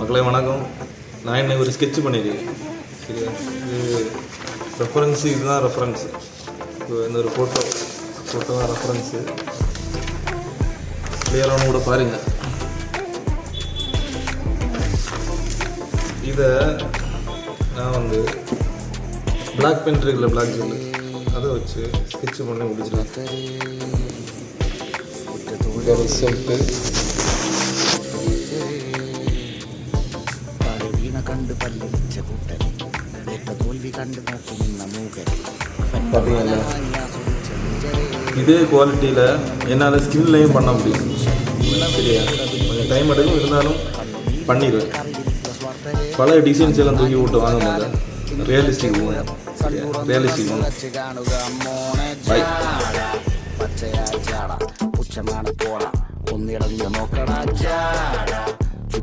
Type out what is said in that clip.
மக்களே வணக்கம். நான் என்ன ஒரு ஸ்கெட்ச் பண்ணியிருக்கேன். சரியா, இது ரெஃபரன்ஸு, இதுதான் ரெஃபரன்ஸு. இப்போ இந்த ஒரு ஃபோட்டோ தான் ரெஃபரன்ஸு. கிளியரான கூட பாருங்கள். இதை நான் வந்து பிளாக் பென் இருக்குல்ல, பிளாக் ஜெல்லு, அதை வச்சு ஸ்கெட்ச் பண்ணி முடிச்சிருக்கேன். ரிசல்ட்டு பார்த்தீங்களா, இதே குவாலிட்டியில் என்னால் ஸ்கின்லையும் பண்ண முடியும். சரியா, கொஞ்சம் டைம் எடுக்கும், இருந்தாலும் பண்ணிடுவேன். பழைய டிசைன்ஸ் எல்லாம் தூக்கி விட்டு வாங்க முடியல. ரியலிஸ்டிக் போகணும். சரியா, ரியலிஸ்டிக் போகணும். பை.